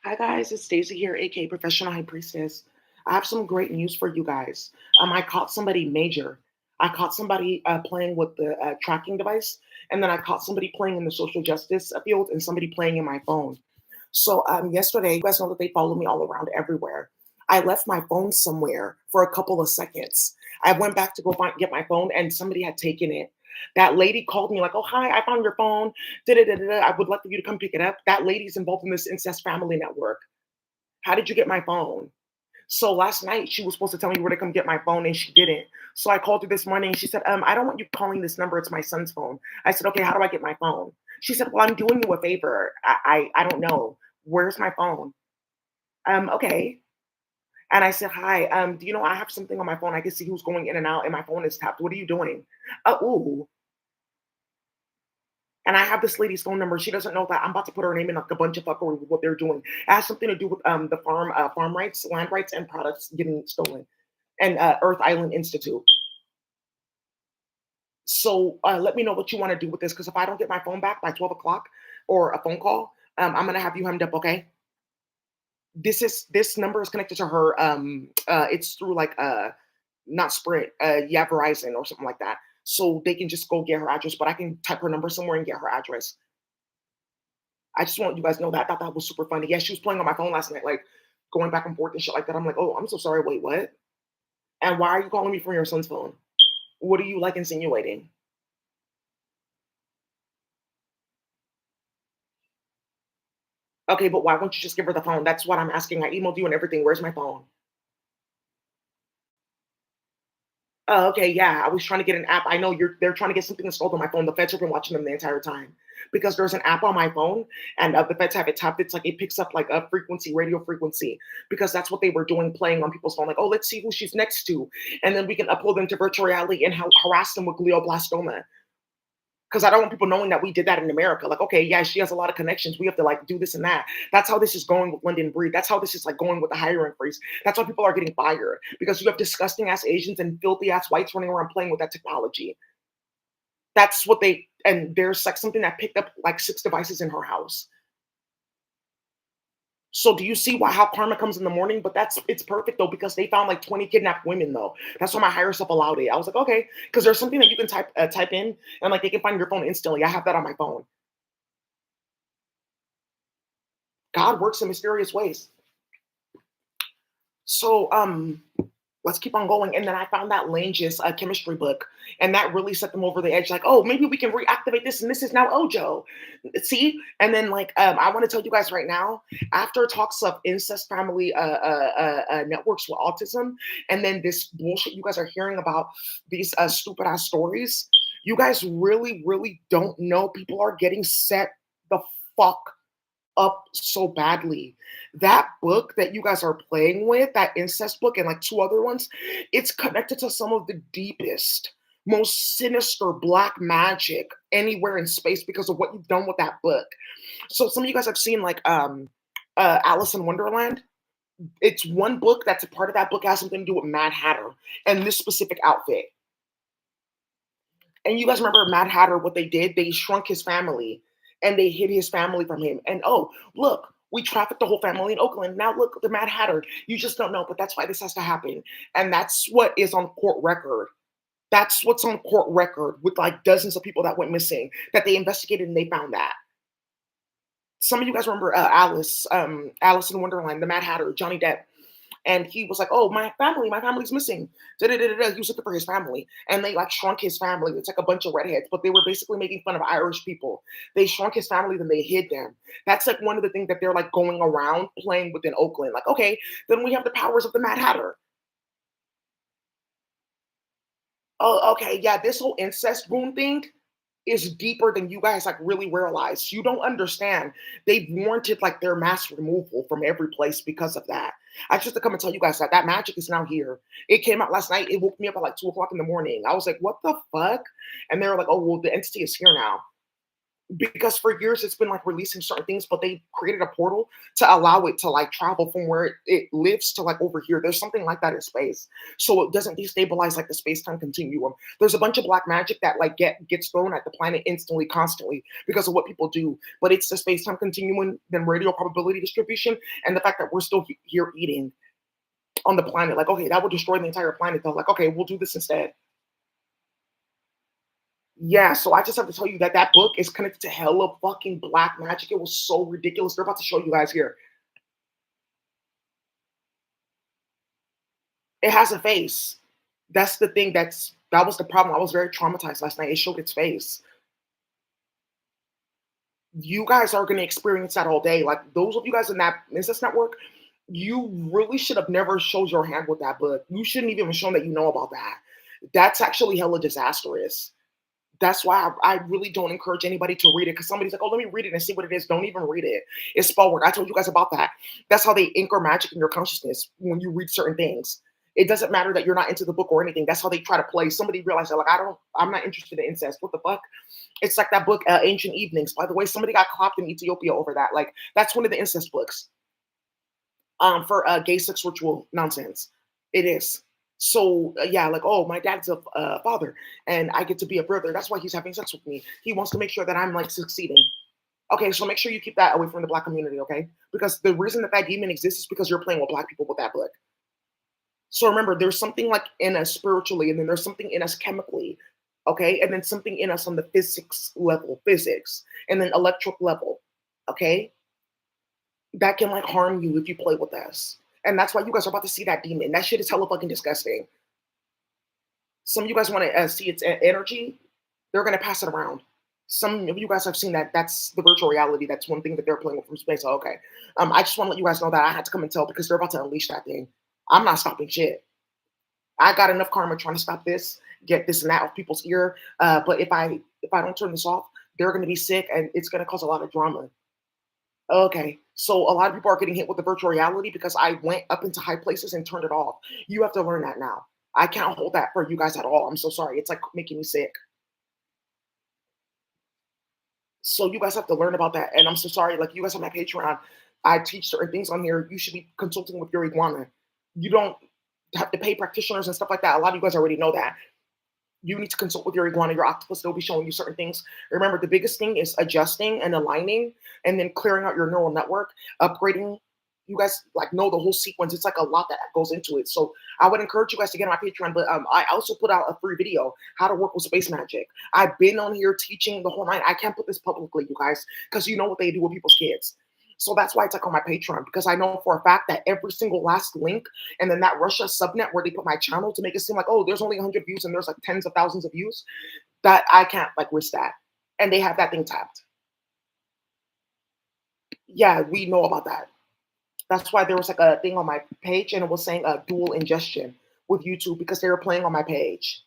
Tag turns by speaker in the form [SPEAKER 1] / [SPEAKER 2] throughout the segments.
[SPEAKER 1] Hi guys, it's Stacey here, aka Professional High Priestess. I have some great news for you guys. I caught somebody major. I caught somebody playing with the tracking device, and then I caught somebody playing in the social justice field, and somebody playing in my phone. So yesterday, you guys know that they follow me all around everywhere. I left my phone somewhere for a couple of seconds. I went back to get my phone, and somebody had taken it. That lady called me like, "Oh hi, I found your phone. Da-da-da-da-da. I would like for you to come pick it up." That lady's involved in this incest family network. How did you get my phone? So last night she was supposed to tell me where to come get my phone and she didn't. So I called her this morning and she said, I don't want you calling this number. It's my son's phone. I said, okay, how do I get my phone? She said, well, I'm doing you a favor. I don't know. Where's my phone? Okay. And I said, hi, do you know I have something on my phone? I can see who's going in and out and my phone is tapped. What are you doing? Ooh. And I have this lady's phone number. She doesn't know that I'm about to put her name in like a bunch of fuckery with what they're doing. It has something to do with the farm rights, land rights, and products getting stolen, and Earth Island Institute. So let me know what you want to do with this, because if I don't get my phone back by 12 o'clock or a phone call, I'm gonna have you hemmed up. Okay. This number is connected to her. It's through like not Sprint, yeah, Verizon or something like that. So they can just go get her address, but I can type her number somewhere and get her address. I just want you guys to know that. I thought that was super funny. Yeah, she was playing on my phone last night, like going back and forth and shit like that. I'm like, oh, I'm so sorry. Wait, what? And why are you calling me from your son's phone? What are you like insinuating? Okay, but why won't you just give her the phone? That's what I'm asking. I emailed you and everything. Where's my phone? Oh, okay, yeah. I was trying to get an app. I know they're trying to get something installed on my phone. The feds have been watching them the entire time because there's an app on my phone, and the feds have it tapped. It's like it picks up like a frequency, radio frequency, because that's what they were doing, playing on people's phone. Like, oh, let's see who she's next to, and then we can upload them to virtual reality and harass them with glioblastoma. Because I don't want people knowing that we did that in America. Like, okay, yeah, she has a lot of connections. We have to like do this and that. That's how this is going with London Breed. That's how this is like going with the hiring freeze. That's why people are getting fired, because you have disgusting ass Asians and filthy ass whites running around playing with that technology. That's what they, and there's like something that picked up like 6 devices in her house. So do you see why how karma comes in the morning? But it's perfect though, because they found like 20 kidnapped women though. That's why my higher self allowed it. I was like, okay, because there's something that you can type in, and like they can find your phone instantly. I have that on my phone. God works in mysterious ways. So let's keep on going. And then I found that Lange's chemistry book, and that really set them over the edge. Like, oh, maybe we can reactivate this, and this is now Ojo. See? And then like I want to tell you guys right now, after talks of incest family networks with autism, and then this bullshit you guys are hearing about these stupid ass stories, you guys really, really don't know people are getting set the fuck up so badly. That book that you guys are playing with, that incest book and like 2 other ones, it's connected to some of the deepest, most sinister black magic anywhere in space because of what you've done with that book. So some of you guys have seen like Alice in Wonderland. It's one book that's a part of that book has something to do with Mad Hatter and this specific outfit. And you guys remember Mad Hatter, what they did? They shrunk his family and they hid his family from him. And oh, look, we trafficked the whole family in Oakland. Now look, the Mad Hatter. You just don't know, but that's why this has to happen. And that's what is on court record. That's what's on court record with like dozens of people that went missing that they investigated and they found that. Some of you guys remember Alice in Wonderland, the Mad Hatter, Johnny Depp. And he was like, "Oh, my family's missing." Da-da-da-da-da. He was looking for his family, and they like shrunk his family. It's like a bunch of redheads, but they were basically making fun of Irish people. They shrunk his family, then they hid them. That's like one of the things that they're like going around playing within Oakland. Like, okay, then we have the powers of the Mad Hatter. Oh, okay, yeah, this whole incest boom thing is deeper than you guys like really realize. You don't understand. They've warranted like their mass removal from every place because of that. I just have to come and tell you guys that that magic is now here. It came out last night. It woke me up at like 2 o'clock in the morning. I was like, what the fuck? And they were like, oh, well, the entity is here now. because for years it's been like releasing certain things, but they created a portal to allow it to like travel from where it lives to like over here. There's something like that in space, so it doesn't destabilize like the space time continuum. There's a bunch of black magic that like gets thrown at the planet instantly, constantly because of what people do. But it's the space time continuum, then radio probability distribution, and the fact that we're still here eating on the planet. Like, okay, that would destroy the entire planet. Though, like, okay, we'll do this instead. Yeah, so I just have to tell you that that book is connected to hella fucking black magic. It was so ridiculous. They're about to show you guys here. It has a face. That's the thing. That was the problem. I was very traumatized last night. It showed its face. You guys are going to experience that all day. Like those of you guys in that Incest Network, you really should have never showed your hand with that book. You shouldn't even have shown that you know about that. That's actually hella disastrous. That's why I really don't encourage anybody to read it because somebody's like, oh, let me read it and see what it is. Don't even read it. It's spell work. I told you guys about that. That's how they anchor magic in your consciousness when you read certain things. It doesn't matter that you're not into the book or anything. That's how they try to play. Somebody realized that, like, I'm not interested in incest. What the fuck? It's like that book, Ancient Evenings. By the way, somebody got clapped in Ethiopia over that. Like, that's one of the incest books for gay sex ritual nonsense. It is. So yeah, like oh, my dad's a father, and I get to be a brother. That's why he's having sex with me. He wants to make sure that I'm like succeeding. Okay, so make sure you keep that away from the black community, okay? Because the reason that that demon exists is because you're playing with black people with that book. So remember, there's something like in us spiritually, and then there's something in us chemically, okay, and then something in us on the physics level, physics, and then electric level, okay, that can like harm you if you play with us. And that's why you guys are about to see that demon. That shit is hella fucking disgusting. Some of you guys want to see its energy, they're going to pass it around. Some of you guys have seen that. That's the virtual reality. That's one thing that they're playing with from space. So, okay. I just want to let you guys know that I had to come and tell because they're about to unleash that thing. I'm not stopping shit. I got enough karma trying to stop this, get this and that off people's ear. But if I don't turn this off, they're going to be sick and it's going to cause a lot of drama. Okay. So a lot of people are getting hit with the virtual reality because I went up into high places and turned it off. You have to learn that now. I can't hold that for you guys at all. I'm so sorry. It's like making me sick. So you guys have to learn about that. And I'm so sorry. Like you guys on my Patreon, I teach certain things on here. You should be consulting with your iguana. You don't have to pay practitioners and stuff like that. A lot of you guys already know that. You need to consult with your iguana, your octopus. They'll be showing you certain things. Remember, the biggest thing is adjusting and aligning and then clearing out your neural network, upgrading. You guys like know the whole sequence. It's like a lot that goes into it. So I would encourage you guys to get on my Patreon. But I also put out a free video, how to work with space magic. I've been on here teaching the whole night. I can't put this publicly, you guys, because you know what they do with people's kids. So that's why it's like on my Patreon, because I know for a fact that every single last link and then that Russia subnet where they put my channel to make it seem like, oh, there's only 100 views and there's like tens of thousands of views, that I can't like risk that. And they have that thing tapped. Yeah, we know about that. That's why there was like a thing on my page and it was saying dual ingestion with YouTube because they were playing on my page.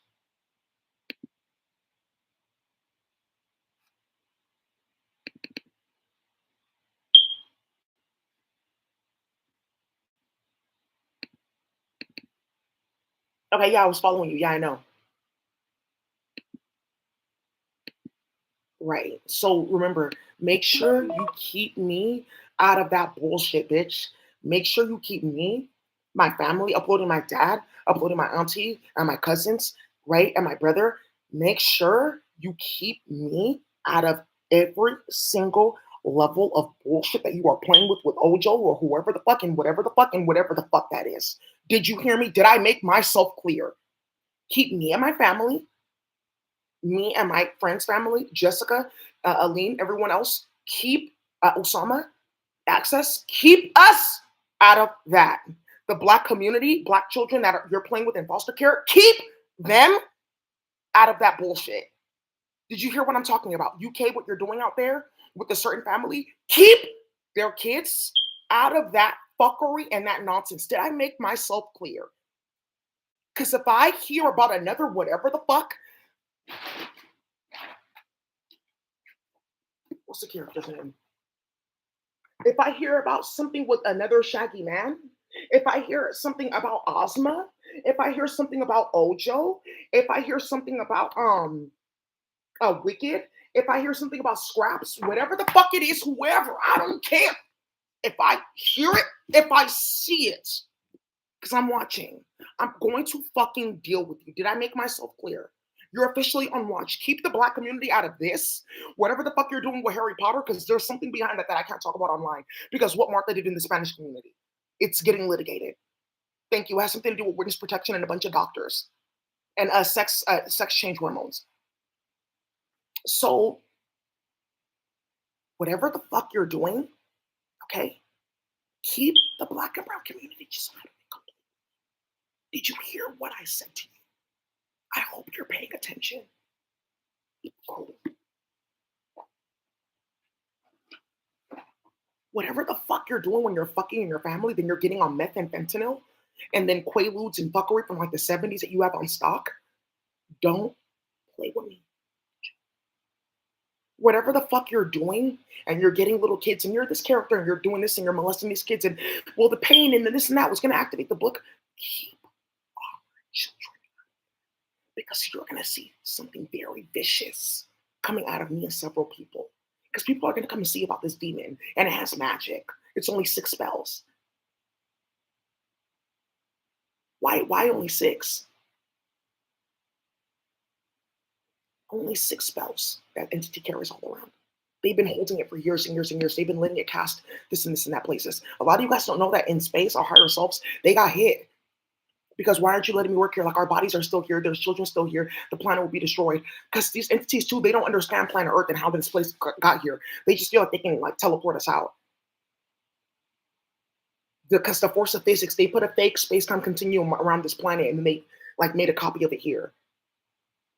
[SPEAKER 1] Okay, yeah, I was following you. Yeah, I know. Right. So remember, make sure you keep me out of that bullshit, bitch. Make sure you keep me, my family, uploading my dad, uploading my auntie and my cousins, right? And my brother. Make sure you keep me out of every single level of bullshit that you are playing with Ojo or whoever the fuck and whatever the fuck that is. Did you hear me? Did I make myself clear? Keep me and my family, me and my friend's family, Jessica, Aline, everyone else, keep Osama, access, keep us out of that. The black community, black children that you're playing with in foster care, keep them out of that bullshit. Did you hear what I'm talking about? UK, what you're doing out there with a certain family, keep their kids out of that fuckery and that nonsense. Did I make myself clear? Because if I hear about another whatever the fuck, what's the character's name? If I hear about something with another Shaggy Man, if I hear something about Ozma, if I hear something about Ojo, if I hear something about Wicked, If I hear something about scraps, whatever the fuck it is, whoever, I don't care. If I hear it, if I see it, because I'm watching, I'm going to fucking deal with you. Did I make myself clear? You're officially on watch. Keep the black community out of this. Whatever the fuck you're doing with Harry Potter, because there's something behind that that I can't talk about online. Because what Martha did in the Spanish community, it's getting litigated. Thank you. It has something to do with witness protection and a bunch of doctors and sex change hormones. So whatever the fuck you're doing, okay, keep the black and brown community just out of it. Did you hear what I said to you? I hope you're paying attention. Cool. Whatever the fuck you're doing when you're fucking in your family, then you're getting on meth and fentanyl, and then quaaludes and fuckery from like the 70s that you have on stock. Don't play with me. Whatever the fuck you're doing, and you're getting little kids, and you're this character, and you're doing this, and you're molesting these kids, and well, the pain and the this and that was going to activate the book. Keep our children, because you're going to see something very vicious coming out of me and several people. Because people are going to come and see about this demon, and it has magic. It's only 6 spells. Why only 6? Only 6 spells that entity carries all around. They've been holding it for years and years and years. They've been letting it cast this and this and that places. A lot of you guys don't know that in space, our higher selves, they got hit. Because why aren't you letting me work here? Like our bodies are still here. There's children still here. The planet will be destroyed. Because these entities too, they don't understand planet Earth and how this place got here. They just feel like they can like teleport us out. Because the force of physics, they put a fake space-time continuum around this planet and they like made a copy of it here.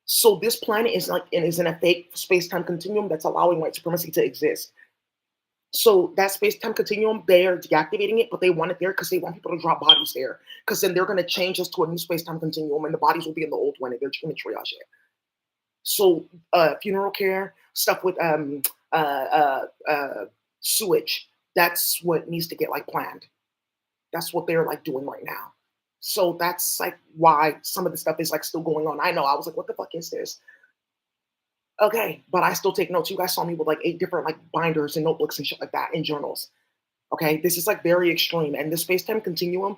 [SPEAKER 1] So this planet is like is in a fake space-time continuum that's allowing white supremacy to exist. So that space-time continuum, they're deactivating it, but they want it there because they want people to drop bodies there. Because then they're going to change us to a new space-time continuum, and the bodies will be in the old one, and they're just going to triage it. So funeral care, stuff with sewage, that's what needs to get like planned. That's what they're like doing right now. So that's like why some of the stuff is like still going on. I know. I was like, what the fuck is this? Okay, but I still take notes. You guys saw me with like 8 different like binders and notebooks and shit like that in journals. Okay, this is like very extreme. And the space-time continuum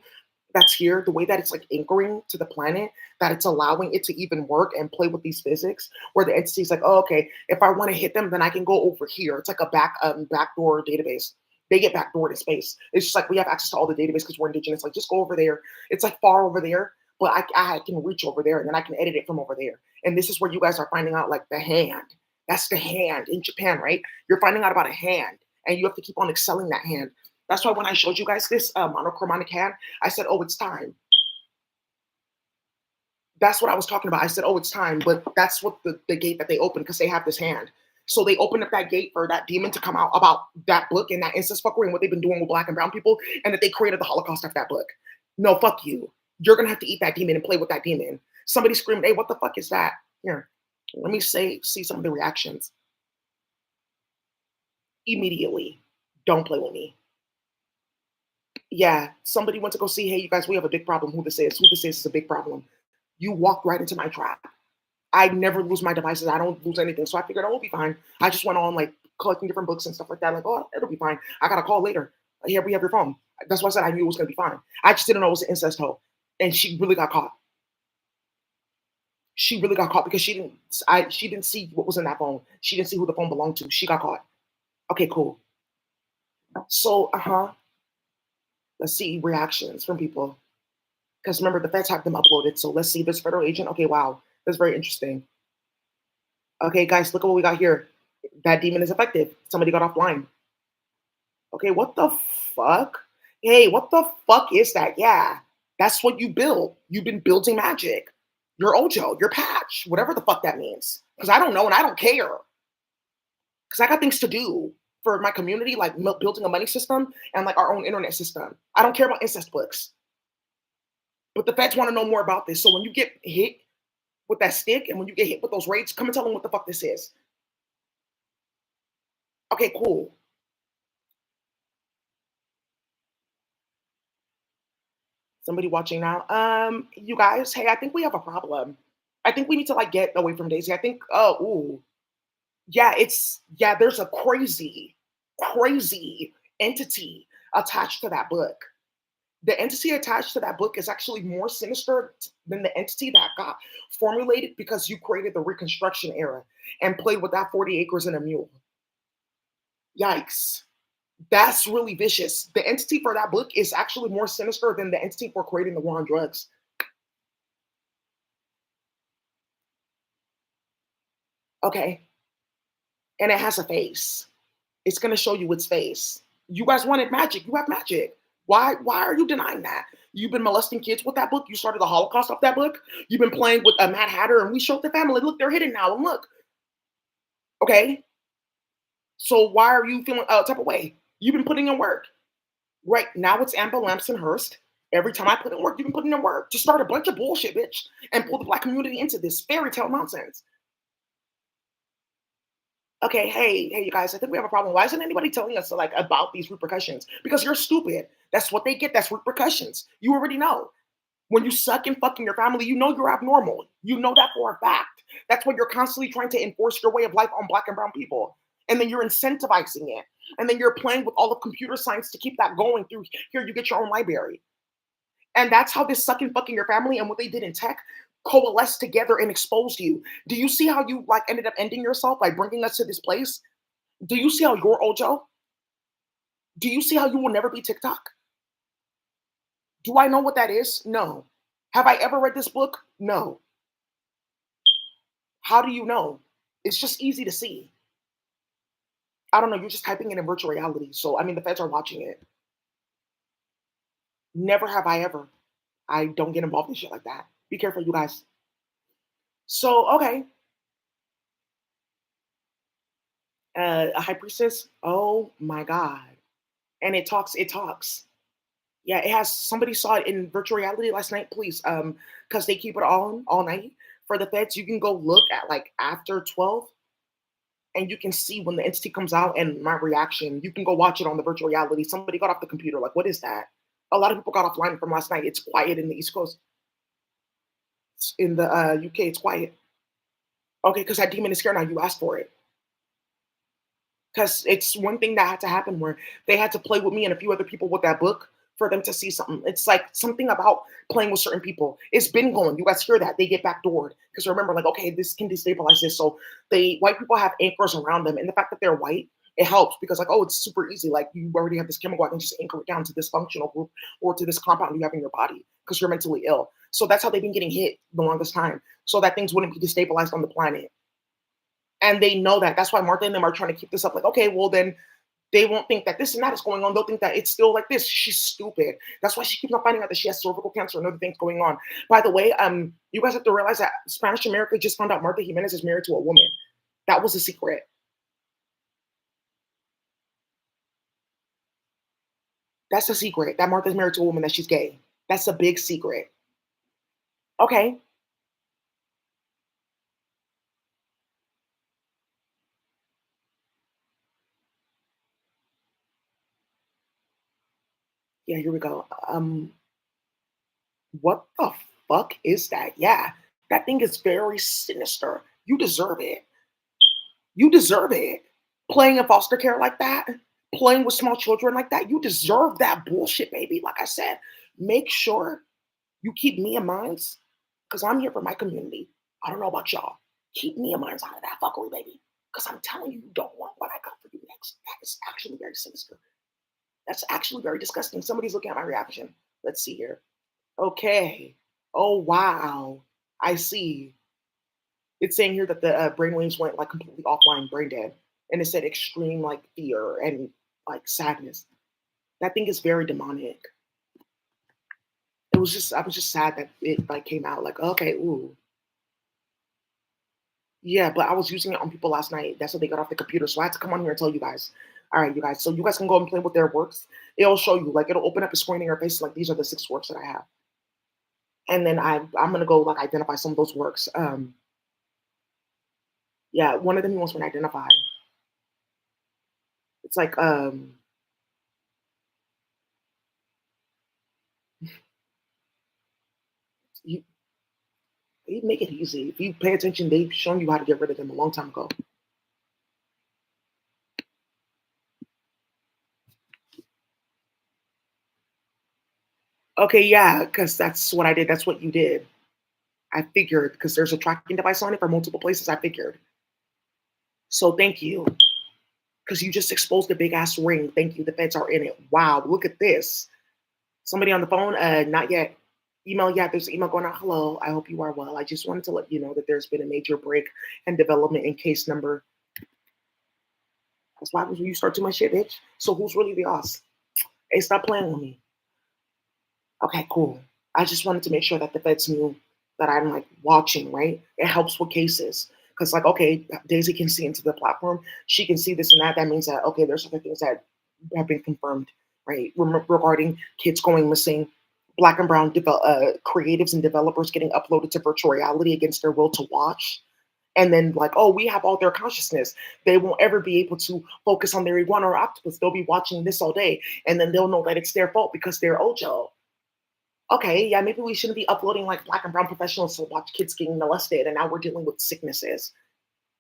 [SPEAKER 1] that's here, the way that it's like anchoring to the planet, that it's allowing it to even work and play with these physics, where the entity's like, oh, okay, if I want to hit them, then I can go over here. It's like a backdoor database. They get backdoored in space. It's just like we have access to all the database because we're indigenous. Like just go over there. It's like far over there, but I can reach over there and then I can edit it from over there. And this is where you guys are finding out like the hand. That's the hand in Japan, right? You're finding out about a hand, and you have to keep on excelling that hand. That's why when I showed you guys this monochromatic hand, I said, oh, it's time. That's what I was talking about. I said, oh, it's time. But that's what the gate that they opened because they have this hand. So they opened up that gate for that demon to come out about that book and that incest fuckery and what they've been doing with black and brown people, and that they created the Holocaust of that book. No, fuck you. You're going to have to eat that demon and play with that demon. Somebody screamed, hey, what the fuck is that? Here, let me see some of the reactions. Immediately, don't play with me. Yeah, somebody went to go see, hey, you guys, we have a big problem. Who this is a big problem. You walked right into my trap. I never lose my devices. I don't lose anything. So I figured, oh, it'll be fine. I just went on like collecting different books and stuff like that. Like, oh, it'll be fine. I got a call later. Here, we have your phone. That's why I said I knew it was going to be fine. I just didn't know it was an incest hoe. And she really got caught. She really got caught because she didn't see what was in that phone. She didn't see who the phone belonged to. She got caught. Okay, cool. So, let's see reactions from people. Because remember, the feds have them uploaded. So let's see this federal agent. Okay, wow. That's very interesting. Okay, guys, look at what we got here. That demon is effective. Somebody got offline. Okay, what the fuck? Hey, what the fuck is that? Yeah, that's what you build. You've been building magic. Your Ojo, your patch, whatever the fuck that means. Because I don't know and I don't care. Because I got things to do for my community, like building a money system and like our own internet system. I don't care about incest books. But the feds want to know more about this. So when you get hit with that stick and when you get hit with those raids, come and tell them what the fuck this is. Okay, cool. Somebody watching now. You guys, hey, I think we have a problem. I think we need to like get away from Daisy. I think, oh, ooh. Yeah, there's a crazy entity attached to that book. The entity attached to that book is actually more sinister than the entity that got formulated because you created the Reconstruction era and played with that 40 acres and a mule. Yikes. That's really vicious. The entity for that book is actually more sinister than the entity for creating the war on drugs. Okay. And it has a face. It's gonna show you its face. You guys wanted magic. You have magic. Why are you denying that? You've been molesting kids with that book. You started the Holocaust off that book. You've been playing with a Mad Hatter, and we showed the family. Look, they're hidden now. And look, okay. So why are you feeling a type of way? You've been putting in work. Right now, it's Amber Lampson Hurst. Every time I put in work, you've been putting in work to start a bunch of bullshit, bitch, and pull the black community into this fairy tale nonsense. Okay, hey, you guys, I think we have a problem. Why isn't anybody telling us like about these repercussions? Because you're stupid. That's what they get. That's repercussions. You already know. When you suck and fuck in your family, you know you're abnormal. You know that for a fact. That's why you're constantly trying to enforce your way of life on black and brown people. And then you're incentivizing it. And then you're playing with all of computer science to keep that going through here. You get your own library. And that's how this sucking fucking your family and what they did in tech coalesced together and exposed you. Do you see how you like ended up ending yourself by bringing us to this place? Do you see how you're Ojo? Do you see how you will never be TikTok? Do I know what that is? No. Have I ever read this book? No. How do you know? It's just easy to see. I don't know. You're just typing it in virtual reality. So, I mean, the feds are watching it. Never have I ever. I don't get involved in shit like that. Be careful, you guys. So, okay. A high priestess. Oh my God. And it talks. Yeah, it has somebody saw it in virtual reality last night, please. Because they keep it on all night for the feds. You can go look at like after 12 and you can see when the entity comes out and my reaction. You can go watch it on the virtual reality. Somebody got off the computer. Like, what is that? A lot of people got offline from last night. It's quiet in the East Coast. In the UK, it's quiet. Okay, because that demon is here now. You asked for it. Because it's one thing that had to happen where they had to play with me and a few other people with that book for them to see something. It's like something about playing with certain people. It's been going. You guys hear that? They get backdoored. Because remember, like, okay, this can destabilize this. So they white people have anchors around them. And the fact that they're white, it helps because like, oh, it's super easy. Like you already have this chemical, I can just anchor it down to this functional group or to this compound you have in your body because you're mentally ill. So that's how they've been getting hit the longest time. So that things wouldn't be destabilized on the planet. And they know that. That's why Martha and them are trying to keep this up. Like, okay, well then they won't think that this and that is going on. They'll think that it's still like this. She's stupid. That's why she keeps on finding out that she has cervical cancer and other things going on. By the way, you guys have to realize that Spanish America just found out Martha Jimenez is married to a woman. That was a secret. That's a secret. That Martha's married to a woman, that she's gay. That's a big secret. Okay. Yeah, here we go. What the fuck is that? Yeah, that thing is very sinister. You deserve it. You deserve it. Playing in foster care like that, playing with small children like that, you deserve that bullshit, baby. Like I said, make sure you keep me in minds because I'm here for my community. I don't know about y'all. Keep me in minds out of that fuckery, baby. Because I'm telling you, you don't want what I got for you next. That is actually very sinister. That's actually very disgusting. Somebody's looking at my reaction. Let's see here. Okay. Oh, wow. I see. It's saying here that the brainwaves went like completely offline, brain dead, and it said extreme like fear and like sadness. That thing is very demonic. It was just I was just sad that it like came out like okay, ooh, yeah. But I was using it on people last night. That's what they got off the computer, so I had to come on here and tell you guys. All right, you guys. So you guys can go and play with their works. It'll show you like it'll open up a screen in your face like these are the 6 works that I have, and then I'm gonna go like identify some of those works. Yeah, one of them he wants me to identify. It's like you they make it easy. If you pay attention, they've shown you how to get rid of them a long time ago. Okay, yeah, because that's what I did. That's what you did. I figured because there's a tracking device on it for multiple places. I figured. So thank you because you just exposed a big ass ring. Thank you. The feds are in it. Wow, look at this. Somebody on the phone? Not yet. Email, yeah, there's an email going out. Hello, I hope you are well. I just wanted to let you know that there's been a major break and development in case number. That's why when you start too much shit, bitch. So who's really the boss? Hey, stop playing with me. Okay, cool. I just wanted to make sure that the feds knew that I'm like watching, right? It helps with cases. Because, like, okay, Daisy can see into the platform. She can see this and that. That means that, okay, there's other things that have been confirmed, right? Regarding kids going missing, black and brown creatives and developers getting uploaded to virtual reality against their will to watch. And then, like, oh, we have all their consciousness. They won't ever be able to focus on their iguana or octopus. They'll be watching this all day. And then they'll know that it's their fault because they're Ojo. Okay, yeah, maybe we shouldn't be uploading like black and brown professionals to watch kids getting molested, and now we're dealing with sicknesses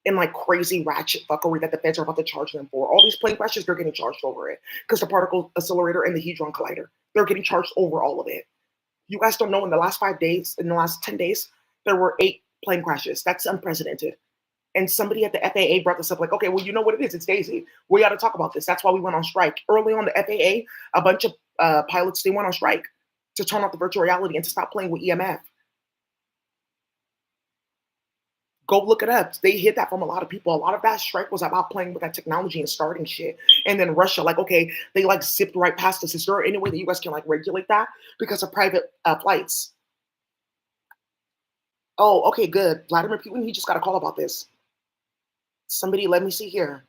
[SPEAKER 1] and like crazy ratchet fuckery that the feds are about to charge them for. All these plane crashes, they're getting charged over it because the particle accelerator and the hadron collider, they're getting charged over all of it. You guys don't know in the last 5 days, in the last 10 days, there were 8 plane crashes. That's unprecedented. And somebody at the FAA brought this up, like, okay, well, you know what it is? It's Daisy. We got to talk about this. That's why we went on strike. Early on, the FAA, a bunch of pilots, they went on strike to turn off the virtual reality and to stop playing with EMF. Go look it up. They hid that from a lot of people. A lot of that strike was about playing with that technology and starting shit. And then Russia, like, okay, they like zipped right past us. Is there any way that you guys can like regulate that because of private flights? Oh, okay, good. Vladimir Putin, he just got a call about this. Somebody, let me see here.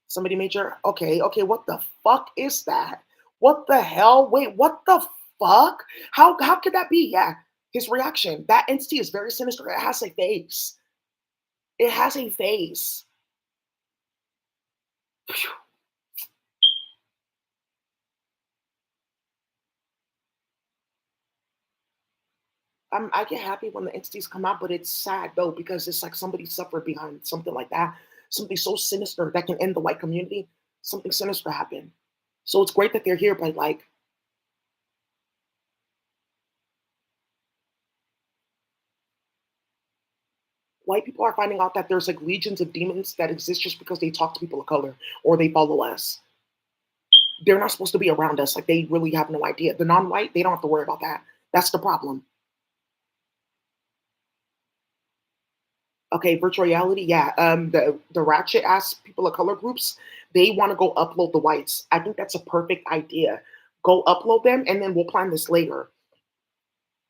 [SPEAKER 1] Somebody major. Okay, okay. What the fuck is that? What the hell? Wait, what the fuck? How could that be? Yeah, his reaction. That entity is very sinister. It has a face. It has a face. Phew. I get happy when the entities come out, but it's sad though because it's like somebody suffered behind something like that. Something so sinister that can end the white community. Something sinister happened. So it's great that they're here, but like white people are finding out that there's like legions of demons that exist just because they talk to people of color or they follow us. They're not supposed to be around us. Like they really have no idea. The non-white, they don't have to worry about that. That's the problem. Okay, virtual reality, yeah. The ratchet ass people of color groups, they want to go upload the whites. I think that's a perfect idea. Go upload them, and then we'll plan this later.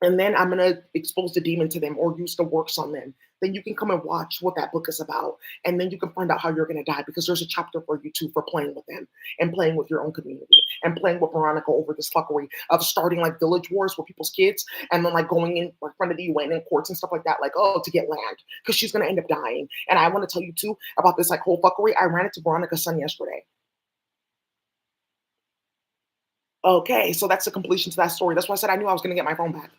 [SPEAKER 1] And then I'm gonna expose the demon to them or use the works on them. Then you can come and watch what that book is about, and then you can find out how you're gonna die because there's a chapter for you too for playing with them and playing with your own community and playing with Veronica over this fuckery of starting like village wars with people's kids and then like going in like front of the UN and courts and stuff like that, like oh to get land because she's gonna end up dying. And I want to tell you too about this like whole fuckery. I ran into Veronica's son yesterday. Okay, so that's the completion to that story. That's why I said I knew I was gonna get my phone back.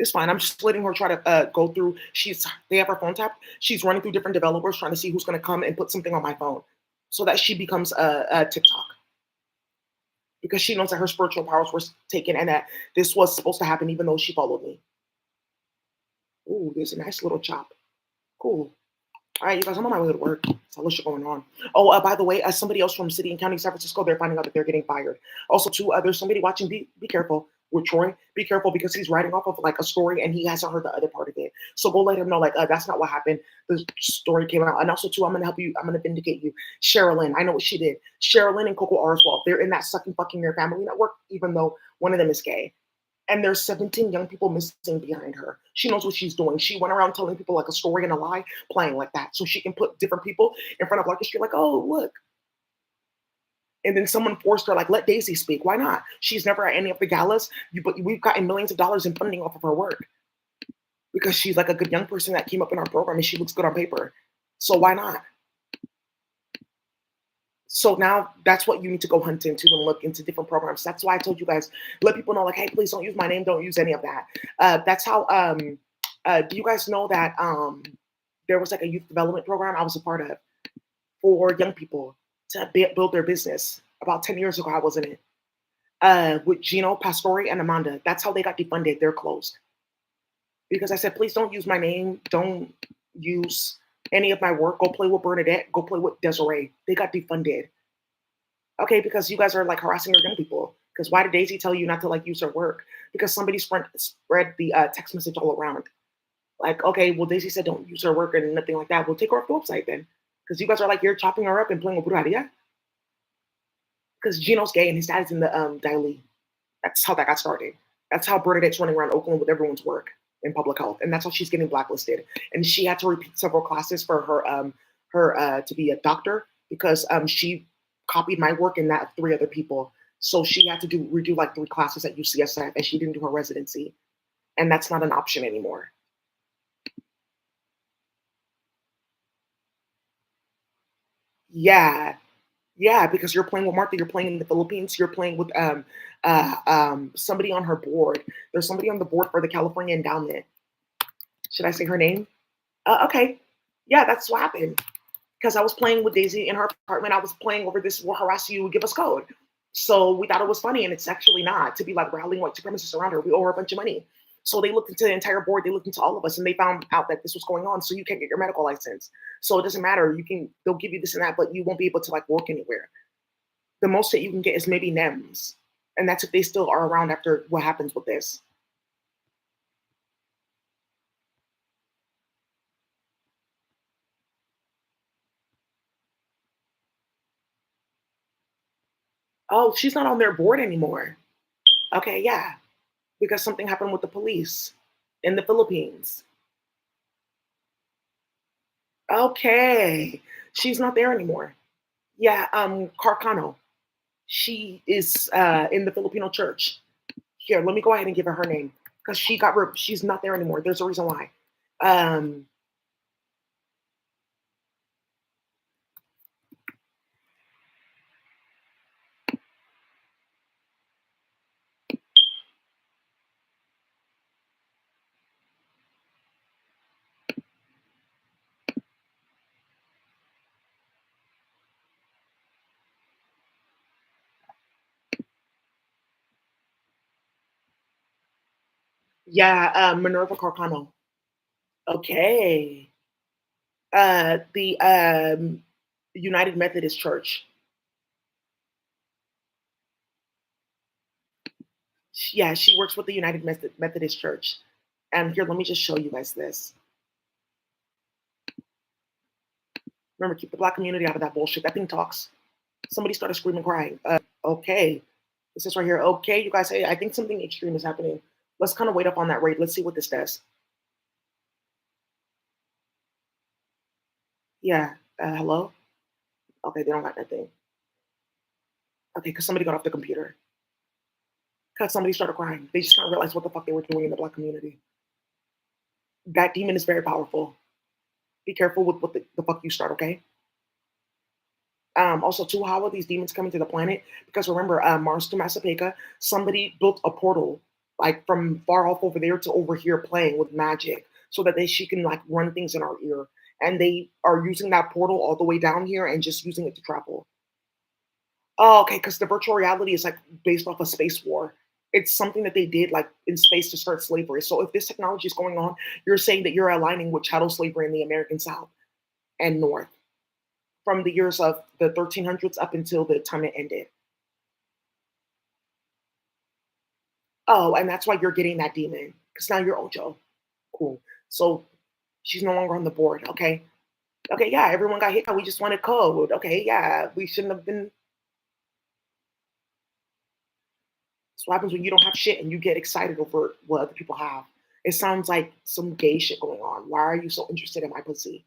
[SPEAKER 1] It's fine. I'm just letting her try to go through. They have her phone tapped. She's running through different developers trying to see who's going to come and put something on my phone, so that she becomes a TikTok because she knows that her spiritual powers were taken and that this was supposed to happen even though she followed me. Ooh, there's a nice little chop. Cool. All right, you guys, I'm on my way to work. So what's going on? Oh, by the way, somebody else from City and County San Francisco, they're finding out that they're getting fired. Also, too, there's somebody watching. Be careful with Troy. Be careful because he's writing off of like a story and he hasn't heard the other part of it. So go let him know like that's not what happened. The story came out. And also, too, I'm gonna help you. I'm gonna vindicate you. Sherilyn, I know what she did. Sherilyn and Coco Arswell, they're in that sucking fucking their family network, even though one of them is gay and there's 17 young people missing behind her. She knows what she's doing. She went around telling people like a story and a lie, playing like that, so she can put different people in front of like a street, like, oh look. And then someone forced her, like, let Daisy speak. Why not? She's never at any of the galas, but we've gotten millions of dollars in funding off of her work because she's like a good young person that came up in our program and she looks good on paper. So why not? So now that's what you need to go hunt into and look into different programs. That's why I told you guys, let people know, like, hey, please don't use my name, don't use any of that. That's how do you guys know that there was like a youth development program I was a part of for young people to build their business. About 10 years ago, I was in it. with Gino Pastore and Amanda. That's how they got defunded. They're closed because I said, please don't use my name. Don't use any of my work. Go play with Bernadette. Go play with Desiree. They got defunded. Okay, because you guys are like harassing your young people. Because why did Daisy tell you not to like use her work? Because somebody spread the text message all around. Like, okay, well, Daisy said don't use her work and nothing like that. We'll take her off the website then. Because you guys are like, you're chopping her up and playing with Brujaria. Because Gino's gay and his dad is in the Daily. That's how that got started. That's how Bernadette's running around Oakland with everyone's work in public health, and that's how she's getting blacklisted. And she had to repeat several classes for her to be a doctor because she copied my work and that of three other people. So she had to redo like three classes at UCSF, and she didn't do her residency, and that's not an option anymore. Yeah, yeah, because you're playing with Martha, you're playing in the Philippines, you're playing with somebody on her board. There's somebody on the board for the California Endowment. Should I say her name? Okay. Yeah, that's what happened. Because I was playing with Daisy in her apartment. I was playing over this will harass you, give us code. So we thought it was funny, and it's actually not to be like rallying white supremacists around her. We owe her a bunch of money. So they looked into the entire board, they looked into all of us, and they found out that this was going on. So you can't get your medical license. So it doesn't matter. They'll give you this and that, but you won't be able to like work anywhere. The most that you can get is maybe NEMS. And that's if they still are around after what happens with this. Oh, she's not on their board anymore. Okay, yeah. Because something happened with the police in the Philippines. Okay. She's not there anymore. Yeah, Carcano. She is in the Filipino church. Here, let me go ahead and give her her name because she's not there anymore. There's a reason why. Um, yeah, Minerva Carcano. Okay. The United Methodist Church. Yeah, she works with the United Methodist Church. And here, let me just show you guys this. Remember, keep the black community out of that bullshit. That thing talks. Somebody started screaming, crying. Okay. This is right here. Okay, you guys, hey, I think something extreme is happening. Let's kind of wait up on that rate. Let's see what this does. Yeah. Hello? Okay, they don't got that thing. Okay, because somebody got off the computer. Because somebody started crying. They just kind of realized what the fuck they were doing in the black community. That demon is very powerful. Be careful with what the fuck you start, okay? Also, too, how are these demons coming to the planet? Because remember, Mars to Massapequa, somebody built a portal like from far off over there to over here playing with magic so that she can like run things in our ear. And they are using that portal all the way down here and just using it to travel. Oh, okay, because the virtual reality is like based off a space war. It's something that they did like in space to start slavery. So if this technology is going on, you're saying that you're aligning with chattel slavery in the American South and North from the years of the 1300s up until the time it ended. Oh, and that's why you're getting that demon because now you're Ojo. Cool. So she's no longer on the board. Okay. Okay. Yeah. Everyone got hit. We just wanted code. Okay. Yeah. We shouldn't have been. That's what happens when you don't have shit and you get excited over what other people have. It sounds like some gay shit going on. Why are you so interested in my pussy?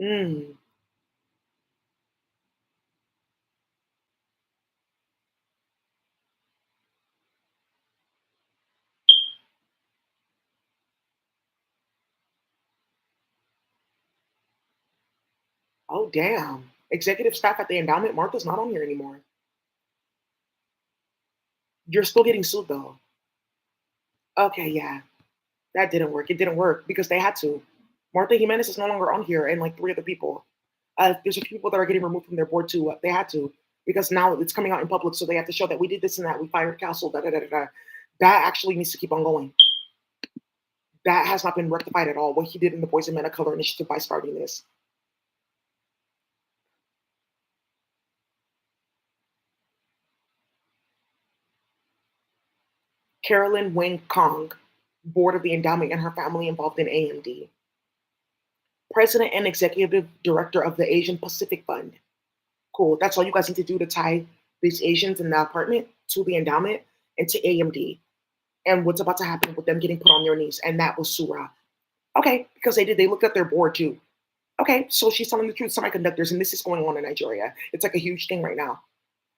[SPEAKER 1] Mm. Oh, damn. Executive staff at the endowment. Martha's not on here anymore. You're still getting sued though. Okay, yeah. That didn't work. It didn't work because they had to. Martha Jimenez is no longer on here, and like three other people. There's a few people that are getting removed from their board too. They had to because now it's coming out in public, so they have to show that we did this and that. We fired Castle. Da da da da. Da. That actually needs to keep on going. That has not been rectified at all. What he did in the Boys and Men of Color Initiative by starting this. Carolyn Wing Kong, board of the endowment, and her family involved in AMD. President and executive director of the Asian Pacific Fund. Cool. That's all you guys need to do to tie these Asians in the apartment to the endowment and to AMD and what's about to happen with them getting put on their knees. And that was Surah. Okay, because they did. They looked at their board too. Okay, so she's telling the truth. Semiconductors, and this is going on in Nigeria. It's like a huge thing right now.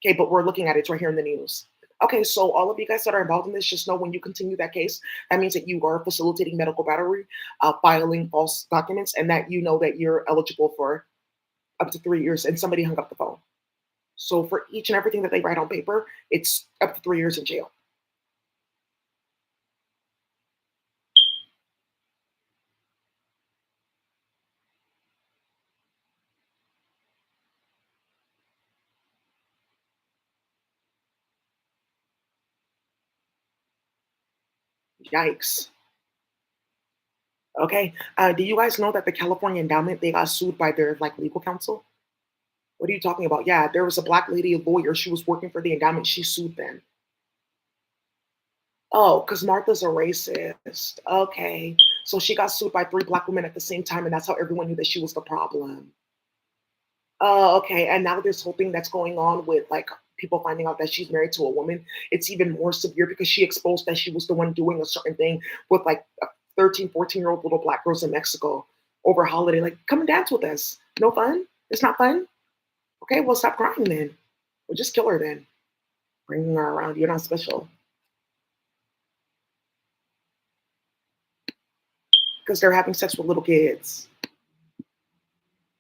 [SPEAKER 1] Okay, but we're looking at it. It's right here in the news. Okay, so all of you guys that are involved in this, just know when you continue that case, that means that you are facilitating medical battery, filing false documents, and that you know that you're eligible for up to 3 years. And somebody hung up the phone. So for each and everything that they write on paper, it's up to 3 years in jail. Yikes. Okay. Do you guys know that the California Endowment they got sued by their like legal counsel? What are you talking about? Yeah, there was a black lady, a lawyer. She was working for the endowment. She sued them. Oh, because Martha's a racist. Okay. So she got sued by three black women at the same time, and that's how everyone knew that she was the problem. Oh, okay. And now this whole thing that's going on with like people finding out that she's married to a woman, it's even more severe because she exposed that she was the one doing a certain thing with like 13, 14-year-old little black girls in Mexico over a holiday. Like, come and dance with us. No fun? It's not fun? Okay, well, stop crying then. Or just kill her then. Bringing her around. You're not special. Because they're having sex with little kids.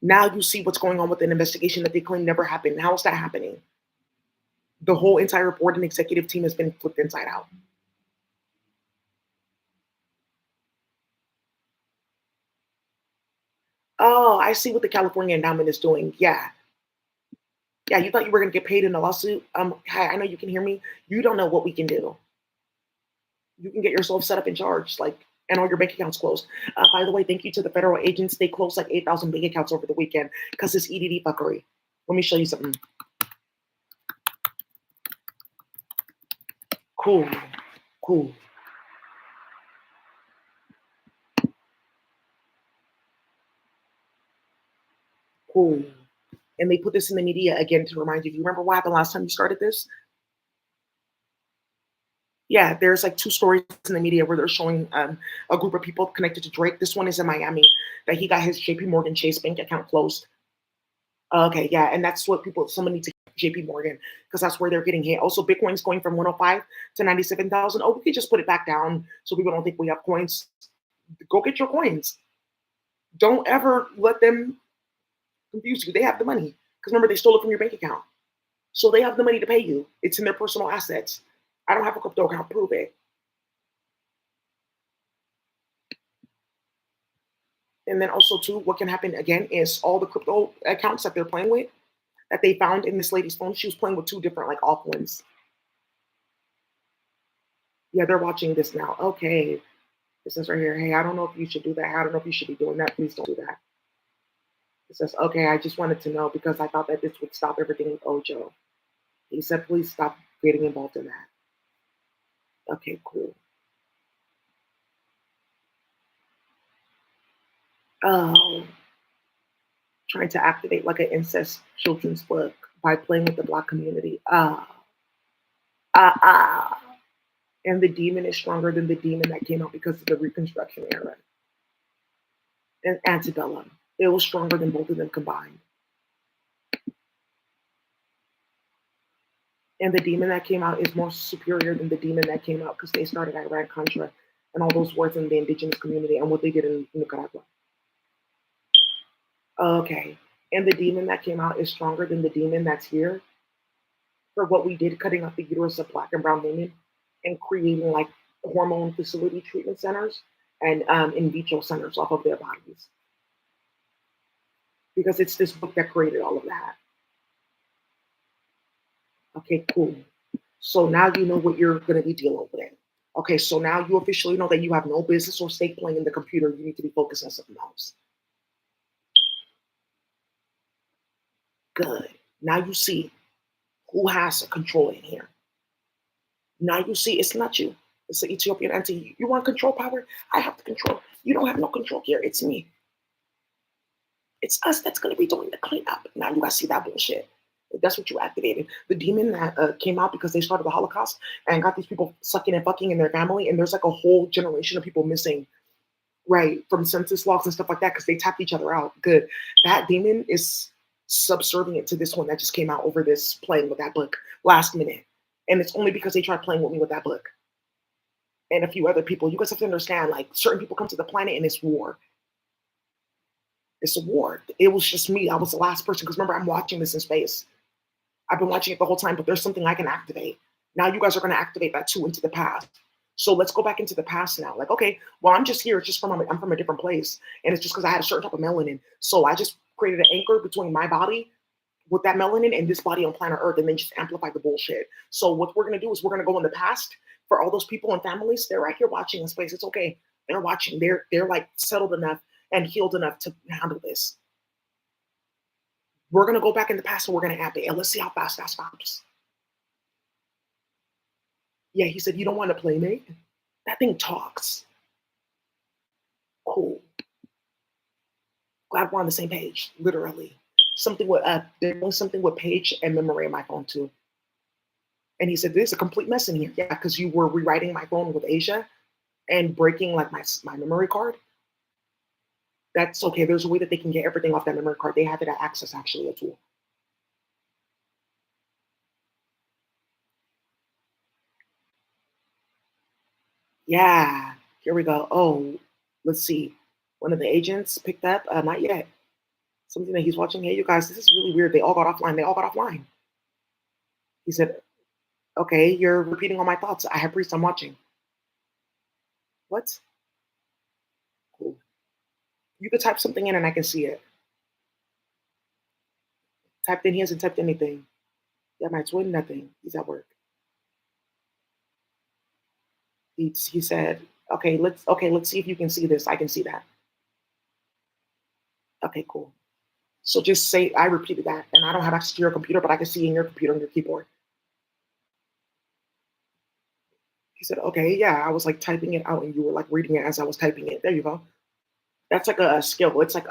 [SPEAKER 1] Now you see what's going on with an investigation that they claim never happened. How is that happening? The whole entire board and executive team has been flipped inside out. Oh, I see what the California endowment is doing. Yeah. Yeah, you thought you were going to get paid in a lawsuit? Hi, I know you can hear me. You don't know what we can do. You can get yourself set up and charged, like, and all your bank accounts closed. By the way, thank you to the federal agents. They closed like 8,000 bank accounts over the weekend because this EDD fuckery. Let me show you something. Cool. Cool. Cool. And they put this in the media again to remind you. You remember what happened last time you started this? Yeah, there's like two stories in the media where they're showing a group of people connected to Drake. This one is in Miami that he got his JP Morgan Chase bank account closed. Okay, yeah, and that's what people, someone needs to JP Morgan because that's where they're getting hit. Also, Bitcoin's going from 105 to 97,000. Oh, we could just put it back down so people don't think we have coins. Go get your coins. Don't ever let them confuse you. They have the money because remember, they stole it from your bank account. So they have the money to pay you. It's in their personal assets. I don't have a crypto account. Prove it. And then also too, what can happen again is all the crypto accounts that they're playing with that they found in this lady's phone. She was playing with two different like off ones. Yeah, they're watching this now. Okay, it says right here, hey, I don't know if you should do that. I don't know if you should be doing that. Please don't do that. It says, okay, I just wanted to know because I thought that this would stop everything with Ojo. He said, please stop getting involved in that. Okay, cool. Oh, trying to activate like an incest children's book by playing with the black community. Ah. And the demon is stronger than the demon that came out because of the Reconstruction era and antebellum. It was stronger than both of them combined. And the demon that came out is more superior than the demon that came out because they started Iran Contra and all those wars in the indigenous community and what they did in Nicaragua. Okay. And the demon that came out is stronger than the demon that's here. for what we did, cutting up the uterus of black and brown women and creating like hormone facility treatment centers and in vitro centers off of their bodies. Because it's this book that created all of that. Okay, cool. So now you know what you're going to be dealing with. Okay, so now you officially know that you have no business or stake playing in the computer. You need to be focused on something else. Good. Now you see who has control in here. Now you see it's not you. It's the Ethiopian entity. You want control power? I have the control. You don't have no control here. It's me. It's us that's going to be doing the cleanup. Now you guys see that bullshit. That's what you activated. The demon that came out because they started the Holocaust and got these people sucking and fucking in their family. And there's like a whole generation of people missing, right, from census logs and stuff like that because they tapped each other out. Good. That demon is subservient to this one that just came out over this playing with that book last minute. And it's only because they tried playing with me with that book. And a few other people. You guys have to understand, like, certain people come to the planet and it's war. It's a war. It was just me. I was the last person. Because remember, I'm watching this in space. I've been watching it the whole time, but there's something I can activate. Now you guys are going to activate that too into the past. So let's go back into the past now. Like, okay, well, I'm just here. It's just I'm from a different place. And it's just because I had a certain type of melanin. So I just created an anchor between my body with that melanin and this body on planet Earth and then just amplify the bullshit. So what we're going to do is we're going to go in the past for all those people and families. They're right here watching in space. It's okay. They're watching. They're like settled enough and healed enough to handle this. We're going to go back in the past and we're going to amp it. And let's see how fast that stops. Yeah, he said, you don't want a playmate? That thing talks. Cool. Glad we're on the same page, literally. Something with they're doing something with page and memory on my phone too. And he said, there's a complete mess in here. Yeah, because you were rewriting my phone with Asia and breaking like my memory card. That's okay. There's a way that they can get everything off that memory card. They have it at Access, actually, a tool. Yeah, here we go. Oh, let's see. One of the agents picked up, not yet. Something that he's watching. Hey, you guys, this is really weird. They all got offline. They all got offline. He said, okay, you're repeating all my thoughts. I have priest, I'm watching. What? Cool. You could type something in and I can see it. Typed in, he hasn't typed anything. Yeah, my twin, nothing. He's at work. He said, let's see if you can see this. I can see that. Okay, cool. So just say I repeated that, and I don't have access to your computer, but I can see in your computer on your keyboard. He said, okay, yeah. I was like typing it out, and you were like reading it as I was typing it. There you go. That's like a skill. It's like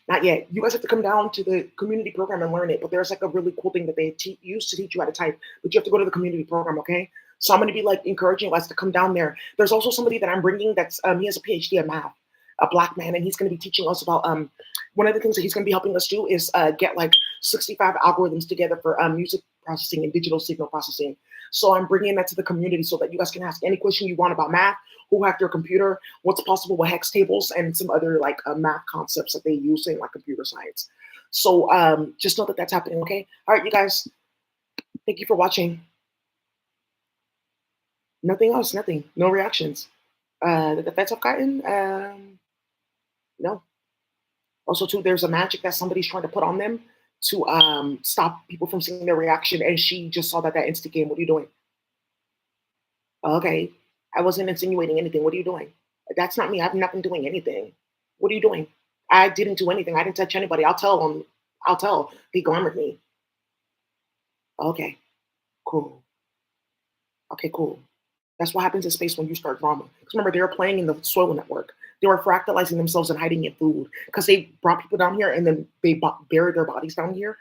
[SPEAKER 1] not yet. You guys have to come down to the community program and learn it. But there's like a really cool thing that they use to teach you how to type, but you have to go to the community program, okay? So I'm going to be like encouraging you guys to come down there. There's also somebody that I'm bringing that's he has a PhD in math, a black man, and he's going to be teaching us about one of the things that he's going to be helping us do is get like 65 algorithms together for music processing and digital signal processing. So I'm bringing that to the community so that you guys can ask any question you want about math, who hacked your computer, what's possible with hex tables, and some other like math concepts that they use in like computer science. So just know that that's happening, okay? All right, you guys, thank you for watching. Nothing else, nothing, no reactions. The feds have gotten, no. Also, too, there's a magic that somebody's trying to put on them to stop people from seeing their reaction, and she just saw that instigated. What are you doing? Okay, I wasn't insinuating anything. What are you doing? That's not me. I've not been doing anything. What are you doing? I didn't do anything. I didn't touch anybody. I'll tell them. I'll tell. He glamored me. Okay, cool. Okay, cool. That's what happens in space when you start drama. Because remember, they were playing in the soil network. They were fractalizing themselves and hiding in food because they brought people down here and then they buried their bodies down here.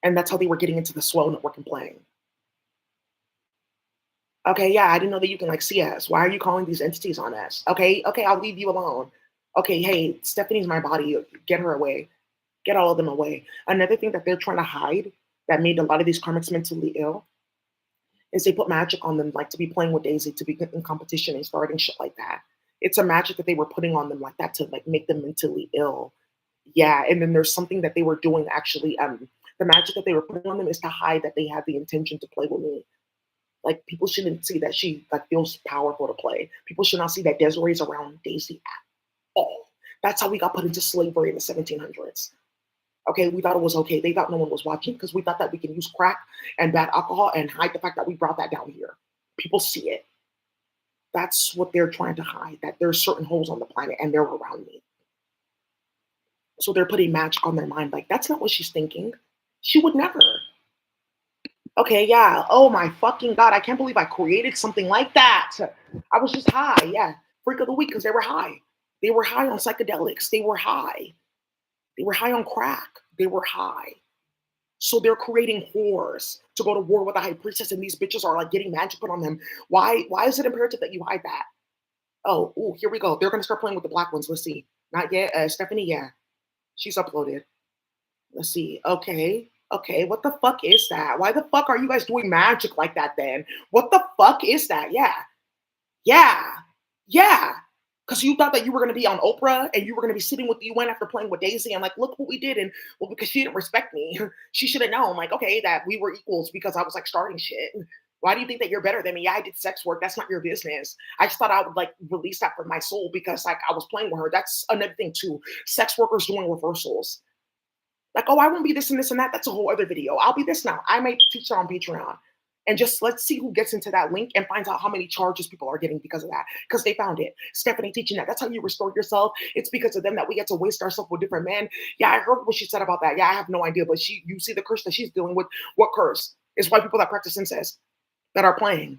[SPEAKER 1] And that's how they were getting into the soil network and playing. Okay, yeah, I didn't know that you can like see us. Why are you calling these entities on us? Okay, I'll leave you alone. Okay, hey, Stephanie's my body. Get her away. Get all of them away. Another thing that they're trying to hide that made a lot of these karmics mentally ill is they put magic on them, like to be playing with Daisy, to be in competition and starting shit like that. It's a magic that they were putting on them like that to like make them mentally ill. Yeah, and then there's something that they were doing actually The magic that they were putting on them is to hide that they had the intention to play with me. Like people shouldn't see that she like feels powerful to play. People should not see that Desiree's around Daisy at all. That's how we got put into slavery in the 1700s. Okay, we thought it was okay. They thought no one was watching because we thought that we can use crack and bad alcohol and hide the fact that we brought that down here. People see it. That's what they're trying to hide, that there's certain holes on the planet and they're around me. So they're putting magic on their mind. Like, that's not what she's thinking. She would never. Okay, yeah. Oh my fucking God. I can't believe I created something like that. I was just high. Yeah. Freak of the week because they were high. They were high on psychedelics. They were high. They were high on crack. They were high. So they're creating whores to go to war with the high priestess, and these bitches are like getting magic put on them. Why is it imperative that you hide that? Oh, ooh, here we go. They're gonna start playing with the black ones. Let's see. Not yet. Stephanie, yeah. She's uploaded. Let's see. Okay. Okay. What the fuck is that? Why the fuck are you guys doing magic like that then? What the fuck is that? Yeah. Yeah. Yeah. Because you thought that you were going to be on Oprah and you were going to be sitting with the UN after playing with Daisy and like, look what we did. And well, because she didn't respect me, she should have known, like, okay, that we were equals because I was like starting shit. Why do you think that you're better than me? Yeah, I did sex work. That's not your business. I just thought I would like release that from my soul because like I was playing with her. That's another thing too. Sex workers doing reversals. Like, oh, I won't be this and this and that. That's a whole other video. I'll be this now. I might teach it on Patreon. And just let's see who gets into that link and finds out how many charges people are getting because of that. Because they found it. Stephanie teaching that. That's how you restore yourself. It's because of them that we get to waste ourselves with different men. Yeah, I heard what she said about that. Yeah, I have no idea. But you see the curse that she's dealing with. What curse? It's white people that practice incest that are playing.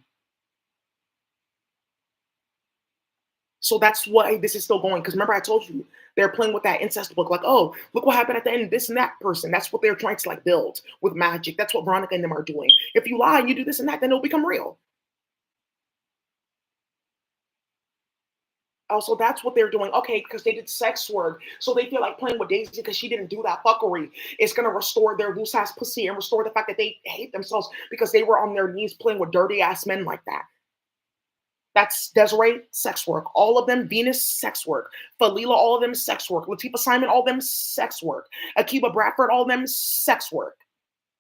[SPEAKER 1] So that's why this is still going. Because remember, I told you they're playing with that incest book. Like, oh, look what happened at the end. This and that person. That's what they're trying to like build with magic. That's what Veronica and them are doing. If you lie and you do this and that, then it'll become real. Also, that's what they're doing. Okay, because they did sex work. So they feel like playing with Daisy because she didn't do that fuckery. It's going to restore their loose ass pussy and restore the fact that they hate themselves because they were on their knees playing with dirty ass men like that. That's Desiree, sex work. All of them, Venus, sex work. Falila, all of them, sex work. Latifah Simon, all of them, sex work. Akiba Bradford, all of them, sex work.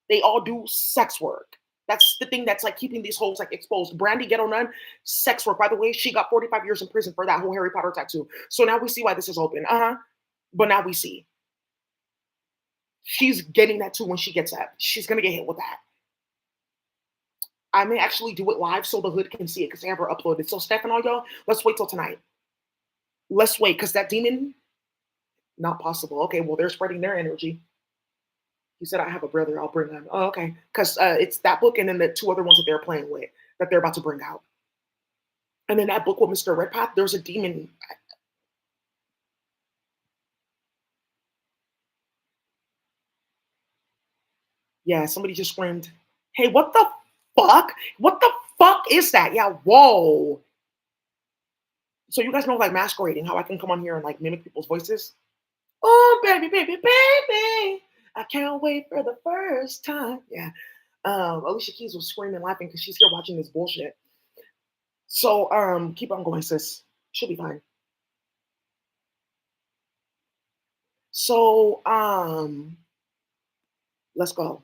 [SPEAKER 1] They all do sex work. That's the thing that's like keeping these holes like exposed. Brandy Ghetto Nun, sex work. By the way, she got 45 years in prison for that whole Harry Potter tattoo. So now we see why this is open. But now we see. She's getting that too when she gets that. She's going to get hit with that. I may actually do it live so the hood can see it because they have her uploaded. So Steph and all y'all, let's wait till tonight. Let's wait because that demon, not possible. Okay, well, they're spreading their energy. He said, I have a brother. I'll bring him. Oh, okay. Because it's that book and then the two other ones that they're playing with that they're about to bring out. And then that book with Mr. Redpath, there's a demon. Yeah, somebody just screamed, hey, what the fuck? What the fuck is that? Yeah, whoa. So you guys know like masquerading, how I can come on here and like mimic people's voices? Oh, baby, baby, baby. I can't wait for the first time. Yeah. Alicia Keys was screaming, laughing because she's here watching this bullshit. So keep on going, sis. She'll be fine. So let's go.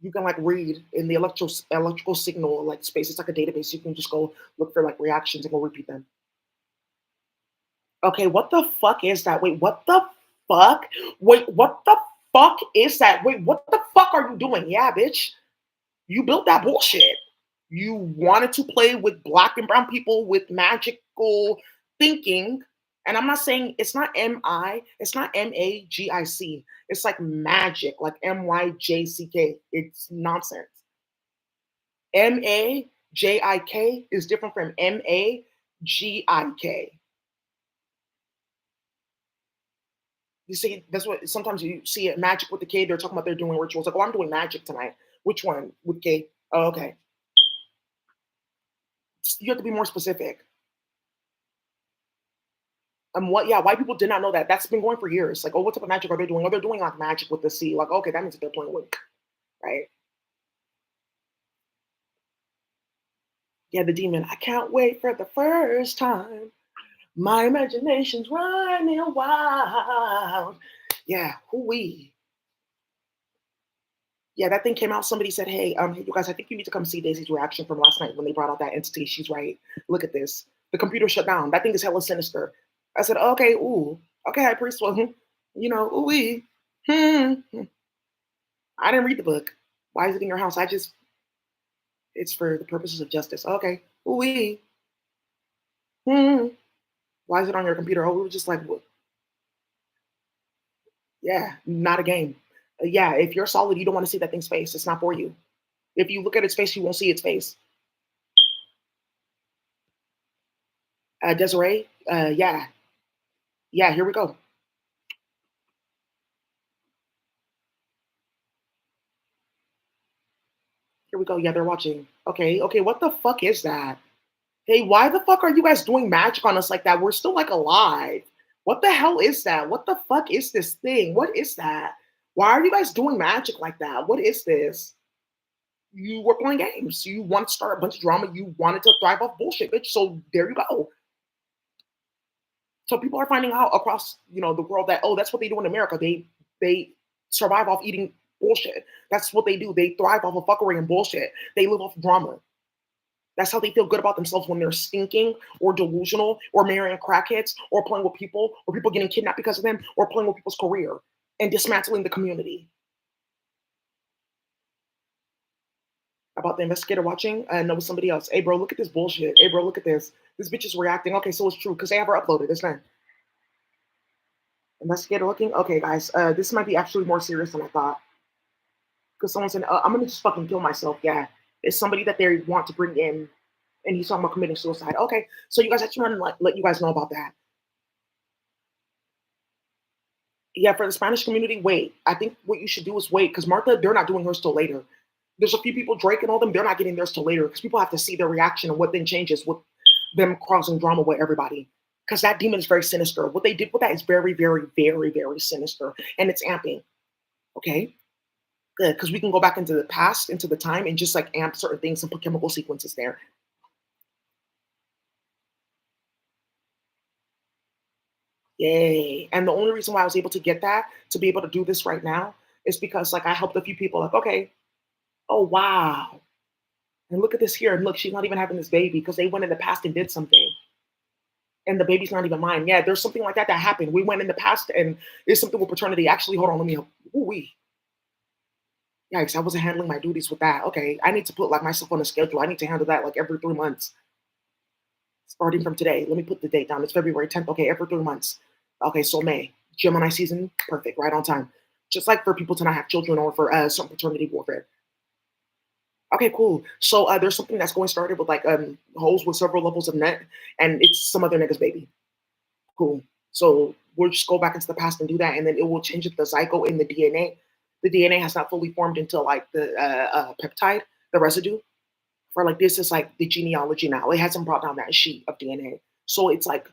[SPEAKER 1] You can like read in the electrical signal like space. It's like a database. You can just go look for like reactions and go repeat them. Okay, what the fuck is that? Wait, what the fuck? Wait, what the fuck is that? Wait, what the fuck are you doing? Yeah, bitch. You built that bullshit. You wanted to play with black and brown people with magical thinking. And I'm not saying it's not M-I, it's not M-A-G-I-C. It's like magic, like M-Y-J-C-K. It's nonsense. M-A-J-I-K is different from M-A-G-I-K. You see, that's what sometimes you see it magic with the K. They're talking about they're doing rituals. Like, oh, I'm doing magic tonight. Which one? With K? Oh, okay. You have to be more specific. What? Yeah, white people did not know that. That's been going for years. Like, oh, what type of magic are they doing? Oh, they're doing like magic with the C. Like, okay, that means that they're playing with, right? Yeah, the demon. I can't wait for the first time. My imagination's running wild. Yeah, who we? Yeah, that thing came out. Somebody said, hey, you guys, I think you need to come see Daisy's reaction from last night when they brought out that entity. She's right. Look at this. The computer shut down. That thing is hella sinister. I said, okay, ooh, okay, high priest. Well, ooh, I didn't read the book. Why is it in your house? It's for the purposes of justice. Okay, ooh, hmm. Why is it on your computer? Oh, we were just like, well, yeah, not a game. Yeah, if you're solid, you don't want to see that thing's face. It's not for you. If you look at its face, you won't see its face. Desiree, yeah, yeah, here we go. Here we go. Yeah, they're watching. Okay, okay, what the fuck is that? Hey, why the fuck are you guys doing magic on us like that? We're still like alive. What the hell is that? What the fuck is this thing? What is that? Why are you guys doing magic like that? What is this? You were playing games. You want to start a bunch of drama. You wanted to thrive off bullshit, bitch. So there you go. So people are finding out across, the world that that's what they do in America. They survive off eating bullshit. That's what they do. They thrive off of fuckery and bullshit. They live off drama. That's how they feel good about themselves when they're stinking or delusional or marrying crackheads or playing with people or people getting kidnapped because of them or playing with people's career and dismantling the community. About the investigator watching, no, with somebody else. Hey, bro, look at this bullshit. Hey, bro, look at this. This bitch is reacting. Okay, so it's true because they have her uploaded. It's fine. Investigator looking. Okay, guys, this might be actually more serious than I thought. Because someone said, I'm gonna just fucking kill myself. Yeah, it's somebody that they want to bring in, and he's talking about committing suicide. Okay, so you guys, I just want to let you guys know about that. Yeah, for the Spanish community, wait. I think what you should do is wait because Martha, they're not doing hers till later. There's a few people, Drake and all them, they're not getting theirs till later because people have to see their reaction and what then changes with them causing drama with everybody. Because that demon is very sinister. What they did with that is very, very, very, very sinister, and it's amping. Okay, good because we can go back into the past, into the time, and just like amp certain things and put chemical sequences there. Yay! And the only reason why I was able to get that to be able to do this right now is because like I helped a few people. Like, okay, oh wow, and look at this here, and look, she's not even having this baby because they went in the past and did something, and the baby's not even mine. Yeah, there's something like that that happened. We went in the past, and there's something with paternity. Actually, hold on, let me. Ooh wee. Yikes! I wasn't handling my duties with that. Okay, I need to put like myself on a schedule. I need to handle that like every 3 months, starting from today. Let me put the date down. It's February 10th. Okay, every 3 months. Okay, so May, Gemini season, perfect, right on time. Just like for people to not have children or for some paternity warfare. Okay, cool. So there's something that's going started with like holes with several levels of net, and it's some other nigga's baby. Cool. So we'll just go back into the past and do that, and then it will change the zygote in the DNA. The DNA has not fully formed until like the peptide, the residue. For like this is like the genealogy now. It hasn't brought down that sheet of DNA. So it's like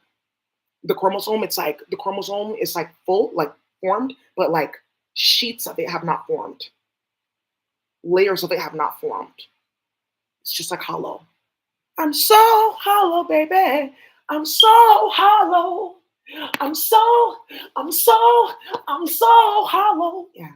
[SPEAKER 1] the chromosome. It's like the chromosome is like full, like formed, but like sheets of it have not formed. Layers of it have not formed. It's just like hollow. I'm so hollow, baby. I'm so hollow. I'm so, I'm so, I'm so hollow. Yeah.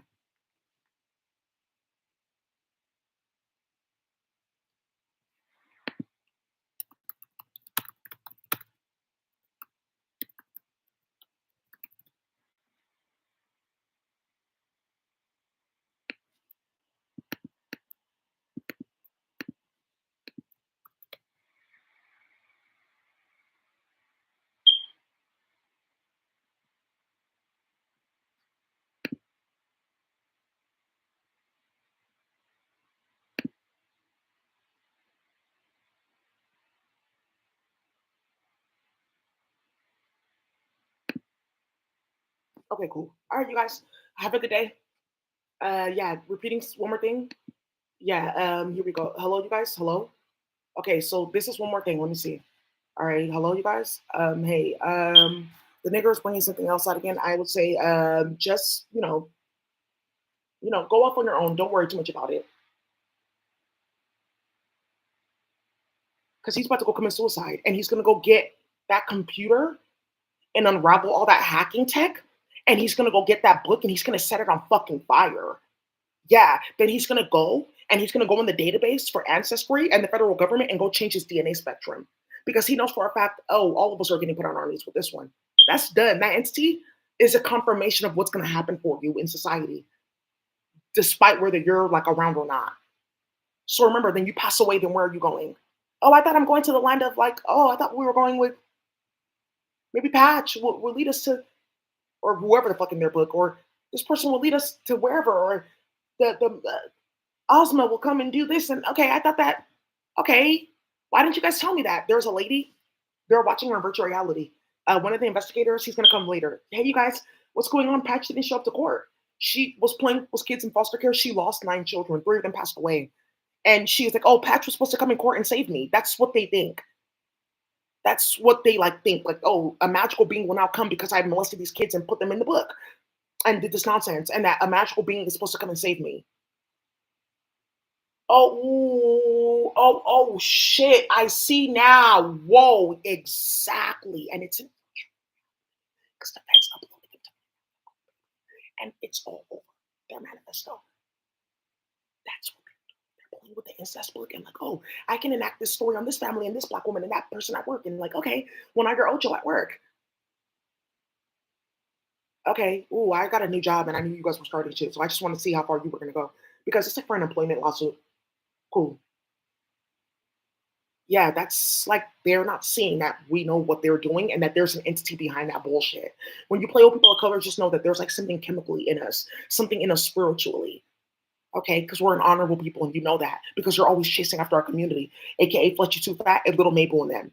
[SPEAKER 1] Okay, cool. All right, you guys. Have a good day. Yeah, repeating one more thing. Yeah, here we go. Hello, you guys. Hello. Okay, so this is one more thing. Let me see. All right, hello, you guys. Hey, the nigger is bringing something else out again. I would say, just go off on your own. Don't worry too much about it, because he's about to go commit suicide, and he's gonna go get that computer and unravel all that hacking tech, and he's gonna go get that book, and he's gonna set it on fucking fire. Yeah, then he's gonna go and he's gonna go in the database for Ancestry and the federal government and go change his DNA spectrum because he knows for a fact, oh, all of us are getting put on our knees with this one. That's done. That entity is a confirmation of what's gonna happen for you in society, despite whether you're like around or not. So remember, then you pass away, then where are you going? Oh, I thought I'm going to the land of like, oh, I thought we were going with maybe Patch will lead us to, or whoever the fuck in their book, or this person will lead us to wherever, or the Ozma will come and do this. And okay, I thought that, okay, why didn't you guys tell me that? There's a lady, they're watching her in virtual reality. One of the investigators, he's gonna come later. Hey, you guys, what's going on? Patch didn't show up to court. She was playing with kids in foster care. She lost 9 children. 3 of them passed away. And she was like, oh, Patch was supposed to come in court and save me. That's what they think. That's what they like think. Like, oh, a magical being will now come because I molested these kids and put them in the book and did this nonsense. And that a magical being is supposed to come and save me. Oh, oh, shit. I see now. Whoa, exactly. And it's because the feds uploaded it and it's all over their manifesto. That's what they're playing with the incest book and like, oh, I can enact this story on this family and this black woman and that person at work. And like, okay, when I get Ocho at work, okay, ooh, I got a new job and I knew you guys were starting shit. So I just want to see how far you were gonna go. Because it's like for an employment lawsuit. Cool. Yeah, that's like they're not seeing that we know what they're doing and that there's an entity behind that bullshit. When you play with people of color, just know that there's like something chemically in us, something in us spiritually. Okay, because we're an honorable people and you know that because you're always chasing after our community, aka Fletcher Too Fat and Little Mabel and them.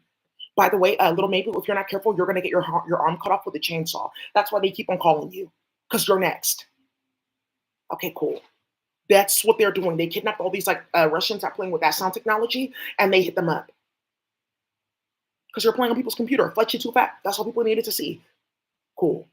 [SPEAKER 1] By the way, Little Mabel, if you're not careful, you're gonna get your arm cut off with a chainsaw. That's why they keep on calling you, because you're next. Okay, cool. That's what they're doing. They kidnapped all these like Russians that playing with that sound technology, and they hit them up because you're playing on people's computer. Fletch you too fat. That's what people needed to see. Cool.